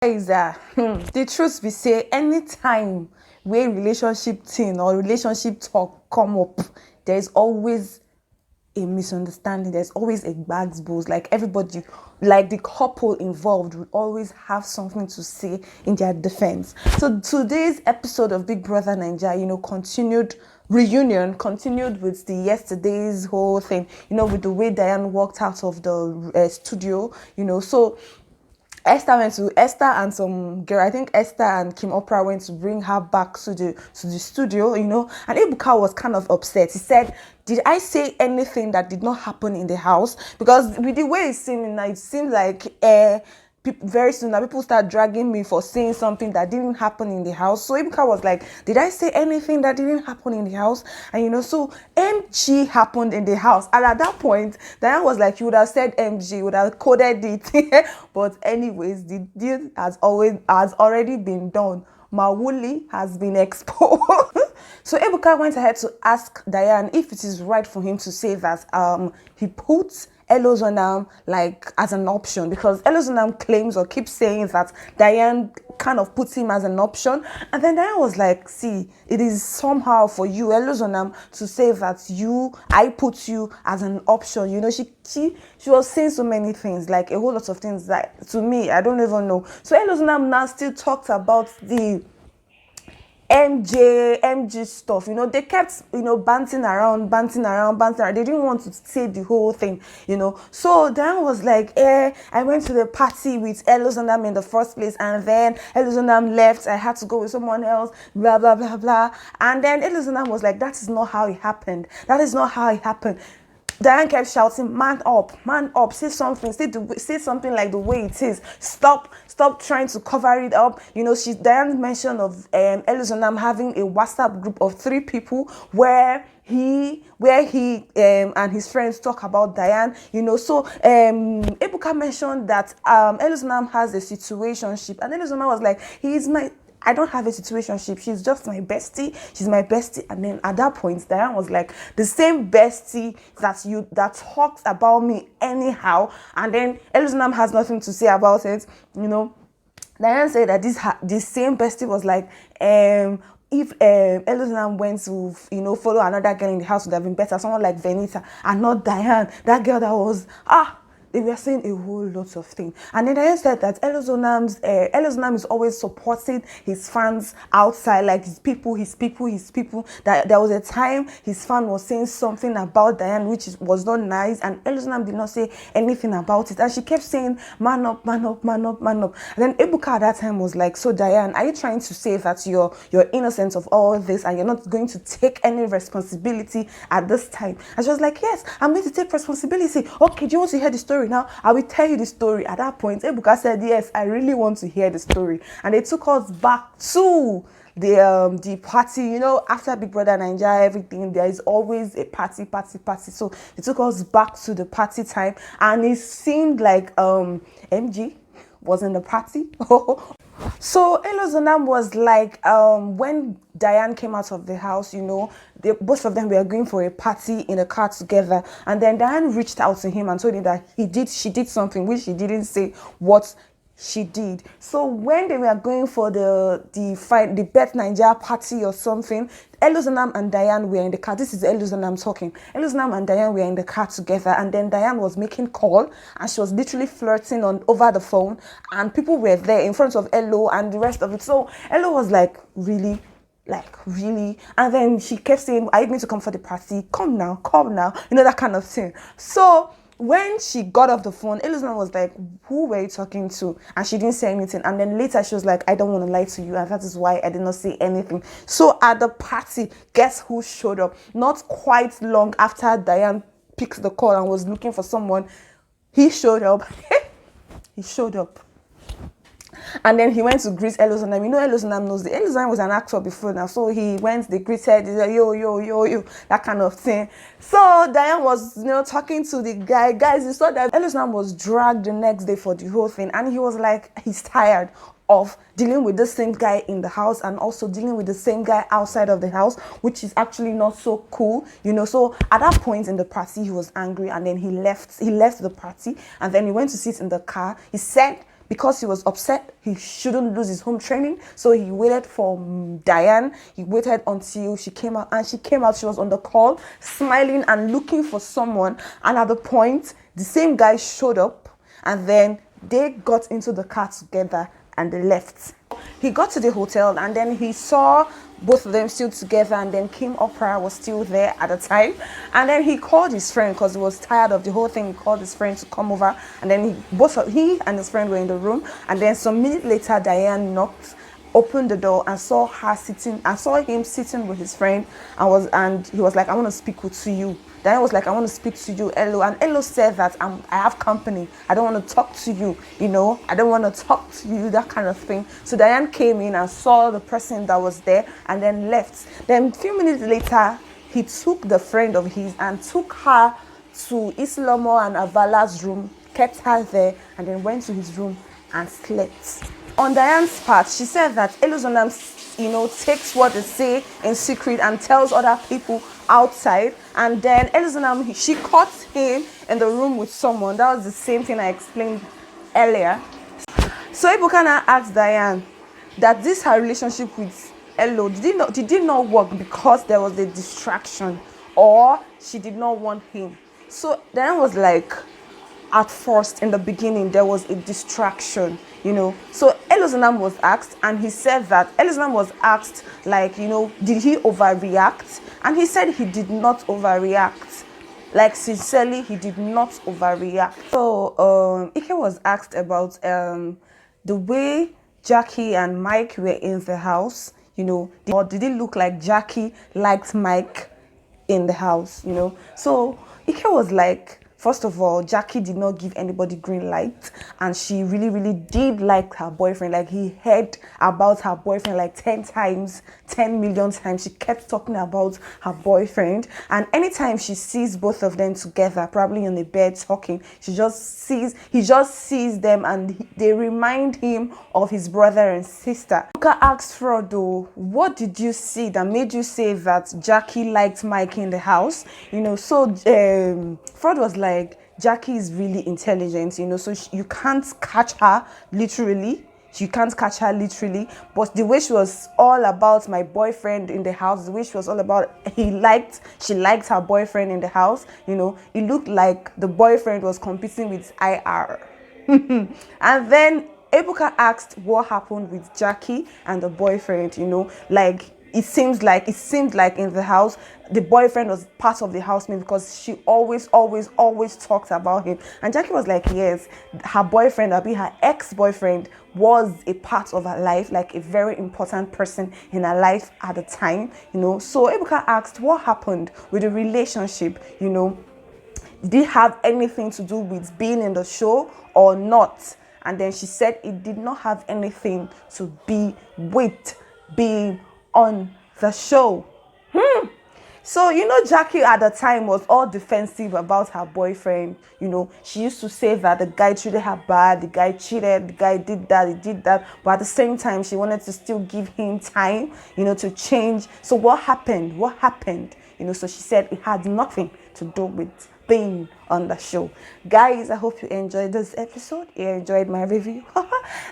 Is the truth be say anytime where relationship thing or relationship talk come up, there's always a misunderstanding. There's always a bags bulls. Like everybody, like the couple involved would always have something to say in their defense. So today's episode of Big Brother Naija, continued reunion, continued with the yesterday's whole thing, with the way Diane walked out of the studio, so Esther and some girl, I think Esther and Kim Oprah went to bring her back to the studio, and Ebuka was kind of upset. He said, "Did I say anything that did not happen in the house?" Because with the way it seemed like very soon now people start dragging me for saying something that didn't happen in the house. So Ebuka was like, "Did I say anything that didn't happen in the house?" And so MG happened in the house, and at that point Diane was like, "You would have said MG, would have coded it." But anyways, the deal has already been done. Mawuli has been exposed. So Ebuka went ahead to ask Diane if it is right for him to say that he puts Elozonam like as an option, because Elozonam claims or keeps saying that Diane kind of puts him as an option. And then Diane was like, "See, it is somehow for you, Elozonam, to say that I put you as an option." She was saying so many things, like a whole lot of things that to me, I don't even know. So Elozonam now still talked about the MG stuff. They kept, bouncing around. They didn't want to say the whole thing, So Dan was like, I went to the party with Elozonam in the first place, and then Elozonam left. I had to go with someone else, blah, blah, blah, blah. And then Elozonam was like, that is not how it happened. That is not how it happened. Diane kept shouting, man up, say something, say something like the way it is. Stop trying to cover it up. Diane mentioned of Elozonam having a WhatsApp group of 3 people where he and his friends talk about Diane, So Ebuka mentioned that Elozonam has a situationship, and Elozonam was like, I don't have a situationship. She's just my bestie. She's my bestie. And then at that point, Diane was like, the same bestie that talks about me anyhow. And then Elozonam has nothing to say about it. Diane said that this same bestie was like, if Elozonam went to, follow another girl in the house, would have been better. Someone like Venita and not Diane. That girl that was, they were saying a whole lot of things. And then I said that Elozonam is always supporting his fans outside, like his people. That there was a time his fan was saying something about Diane, which was not nice, and Elozonam did not say anything about it. And she kept saying, man up. And then Ebuka at that time was like, so Diane, are you trying to say that you're innocent of all this and you're not going to take any responsibility at this time? And she was like, yes, I'm going to take responsibility. Okay, do you want to hear the story now? I will tell you the story. At that point, Ebuka said, yes, I really want to hear the story. And they took us back to the party. After Big Brother Naija, everything, there is always a party. So they took us back to the party time, and it seemed like MG was in the party. So Elozonam was like, when Diane came out of the house, both of them were going for a party in a car together, and then Diane reached out to him and told him that she did something which she didn't say what she did. So when they were going for the Bet Naija party or something, Elozonam and Diane were in the car. This is Elozonam talking. Elozonam and Diane were in the car together, and then Diane was making call, and she was literally flirting over the phone, and people were there in front of Elo and the rest of it. So Elo was like, really? And then she kept saying, are you going to come for the party? Come now, that kind of thing. So when she got off the phone, Elizabeth was like, who were you talking to? And she didn't say anything. And then later she was like, I don't want to lie to you, and that is why I did not say anything. So at the party, guess who showed up? Not quite long after Diane picked the call and was looking for someone, he showed up. He showed up. And then he went to greet Elozonam. Elozonam knows the Elozonam was an actor before now, so he went, they greeted, he said, yo, that kind of thing. So Diane was, talking to the guy. Guys, you saw that Elozonam was dragged the next day for the whole thing, and he was like, he's tired of dealing with the same guy in the house and also dealing with the same guy outside of the house, which is actually not so cool, So at that point in the party, he was angry, and then he left the party, and then he went to sit in the car. He said because he was upset, he shouldn't lose his home training. So he waited for Diane. He waited until she came out, and she came out. She was on the call, smiling and looking for someone. And at the point, the same guy showed up, and then they got into the car together and they left. He got to the hotel, and then he saw both of them still together, and then Kim Opera was still there at the time. And then he called his friend because he was tired of the whole thing. He called his friend to come over, and then he and his friend were in the room. And then some minutes later, Diane knocked, opened the door, and saw him sitting with his friend, and he was like, "I want to speak to you." Diane was like, "I want to speak to you, Elo." And Elo said that, I have company. I don't want to talk to you, I don't want to talk to you, that kind of thing. So Diane came in and saw the person that was there and then left. Then a few minutes later, he took the friend of his and took her to Islomo and Avala's room, kept her there, and then went to his room and slept. On Diane's part, she said that Elozonam, takes what they say in secret and tells other people outside. And then Elozonam, she caught him in the room with someone. That was the same thing I explained earlier. So Ebukana asked Diane that this her relationship with Elo did not work because there was a distraction, or she did not want him. So Diane was like, at first, in the beginning, there was a distraction, So Elozonam was asked, and he said that Elozonam was asked, did he overreact? And he said he did not overreact. Like, sincerely, he did not overreact. So Ike was asked about the way Jackye and Mike were in the house, or did it look like Jackye liked Mike in the house, So Ike was like, first of all, Jackye did not give anybody green light, and she really, really did like her boyfriend. Like, he heard about her boyfriend like 10 times, 10 million times. She kept talking about her boyfriend, and anytime she sees both of them together, probably in the bed talking, he just sees them, and they remind him of his brother and sister. Luka asked Frodo, what did you see that made you say that Jackye liked Mike in the house? Frodo was like, Jackye is really intelligent, so you can't catch her literally. But the way she was all about my boyfriend in the house, the way she was all about, she liked her boyfriend in the house, it looked like the boyfriend was competing with IR. And then Ebuka asked what happened with Jackye and the boyfriend, it seemed like in the house, the boyfriend was part of the housemate because she always talked about him. And Jackye was like, yes, her boyfriend, her ex-boyfriend, was a part of her life, like a very important person in her life at the time, So Ebuka asked what happened with the relationship, did it have anything to do with being in the show or not? And then she said it did not have anything to be with being on the show. So, Jackye at the time was all defensive about her boyfriend. She used to say that the guy treated her bad, the guy cheated, the guy did that, he did that. But at the same time, she wanted to still give him time, to change. So what happened? So she said it had nothing to do with being on the show. Guys, I hope you enjoyed this episode. You enjoyed my review.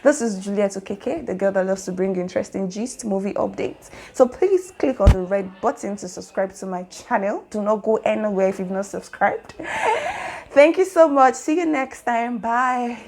This is Juliet Okeke, the girl that loves to bring interesting gist, movie updates. So please click on the red button to subscribe to my channel. Do not go anywhere if you've not subscribed. Thank you so much. See you next time. Bye.